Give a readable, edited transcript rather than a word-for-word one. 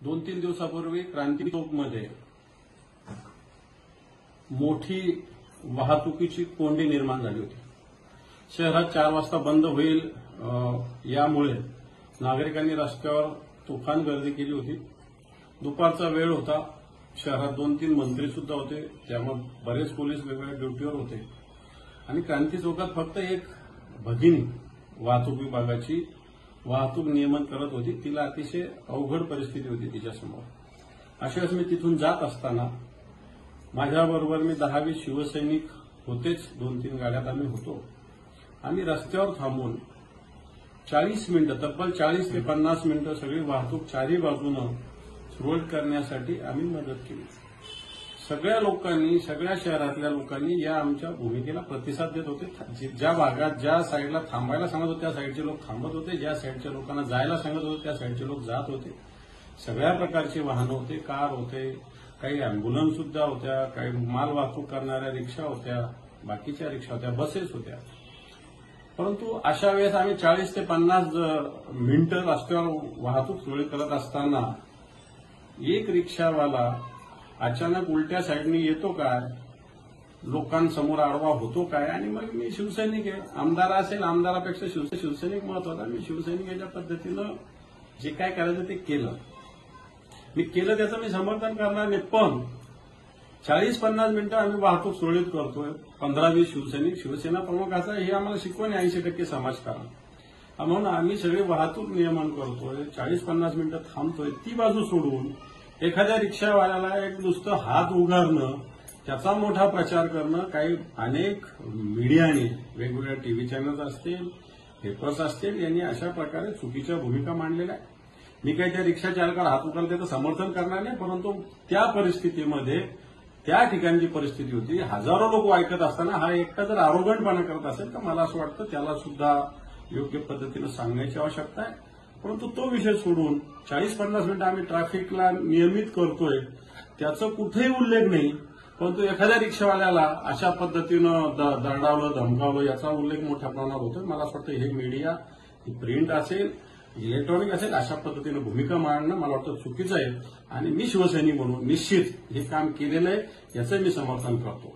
2-3 दिवसापूर्वी क्रांती चौकमध्ये मोठी वाहतुकीची कोंडी निर्माण झाली होती। शहरात 4 वाजता बंद होईल यामुळे नागरिकांनी रस्त्यावर तुफान गर्दी केली होती। दुपारचा वेळ होता, शहरात 2-3 मंत्री सुद्धा होते, त्यामुळे बरेच पोलीस वेगवेगळ्या ड्युटीवर होते आणि क्रांती चौकात फक्त एक भगिनी वाहतूक विभागाची वाहतूक नियमन करत होती। तिला अतिशय अवघड परिस्थिती होती तिच्यासमोर। अशा वेळेस मी तिथून जात असताना माझ्याबरोबर मी 10-20 शिवसैनिक होतेच, 2-3 गाड्यात आम्ही होतो। आम्ही रस्त्यावर थांबून 40 मिनिटं, तब्बल 40 ते 50 मिनिटं सगळी वाहतूक चारही बाजूनं सुरळीत करण्यासाठी आम्ही मदत केली। सगळ्या लोकांनी, सगळ्या शहरातल्या लोकांनी या आमच्या भूमिकेला प्रतिसाद देत होते। ज्या भागात ज्या साईडला थांबायला सांगत होते त्या साईडचे लोक थांबत होते, ज्या साईडच्या लोकांना जायला सांगत होते त्या साईडचे लोक जात होते। सगळ्या प्रकारची वाहनं होते, कार होते, काही अँब्युलन्स सुद्धा होत्या, काही माल वाहतूक करणाऱ्या रिक्षा होत्या, बाकीच्या रिक्षा होत्या, बसेस होत्या। परंतु अशा वेळेस आम्ही 40 ते 50 मिनिटं रस्त्यावर वाहतूक सुरळीत करत असताना एक रिक्षावाला अचानक उलट्या साईडने येतो काय, लोकांसमोर आडवा होतो काय, आणि मग मी शिवसैनिक आहे, आमदार असेल, आमदारापेक्षा शिवसैनिक महत्वाचा, मी सैनिकाच्या पद्धतीनं जे काय करायचं ते केलं। मी केलं त्याचं मी समर्थन करणार नाही, पण 40-50 मिनिटं आम्ही वाहतूक सुरळीत करतोय, 15-20 शिवसैनिक, शिवसेना प्रमुखाचा हे आम्हाला शिकवण आहे 80% समाजकारण, म्हणून आम्ही सगळे वाहतूक नियमन करतोय, 40-50 मिनिटं थांबतोय। ती बाजू सोडून एखाद्या रिक्षावाल्याला एक नुसतं हात उगारणं, त्याचा मोठा प्रचार करणं, काही अनेक मीडियाने, वेगवेगळ्या टीव्ही चॅनल्स असतील, पेपर्स असतील, यांनी अशा प्रकारे चुकीच्या भूमिका मांडलेल्या आहे। मी काही त्या रिक्षा चालकाला हात उगारला त्याचं समर्थन करणार नाही, परंतु त्या परिस्थितीमध्ये त्या ठिकाणची परिस्थिती होती, हजारो लोक ऐकत असताना हा एकटा जर आरोगंटपणा करत असेल तर मला असं वाटतं त्याला सुद्धा योग्य पद्धतीनं सांगण्याची आवश्यकता आहे। परंतु तो विषय सोडून 40-50 मिनिटं आम्ही ट्रॅफिकला नियमित करतोय त्याचा कुठेही उल्लेख नाही, परंतु एखाद्या रिक्षावाल्याला अशा पद्धतीनं दरडावलं, धमकावलं याचा उल्लेख मोठ्या प्रमाणात होतोय। मला असं वाटतं हे मीडिया, प्रिंट असेल, इलेक्ट्रॉनिक असेल, अशा पद्धतीनं भूमिका मांडणं मला वाटतं चुकीचं आहे आणि मी शिवसैनिक म्हणून निश्चित हे काम केलेलं आहे, याचं मी समर्थन करतो।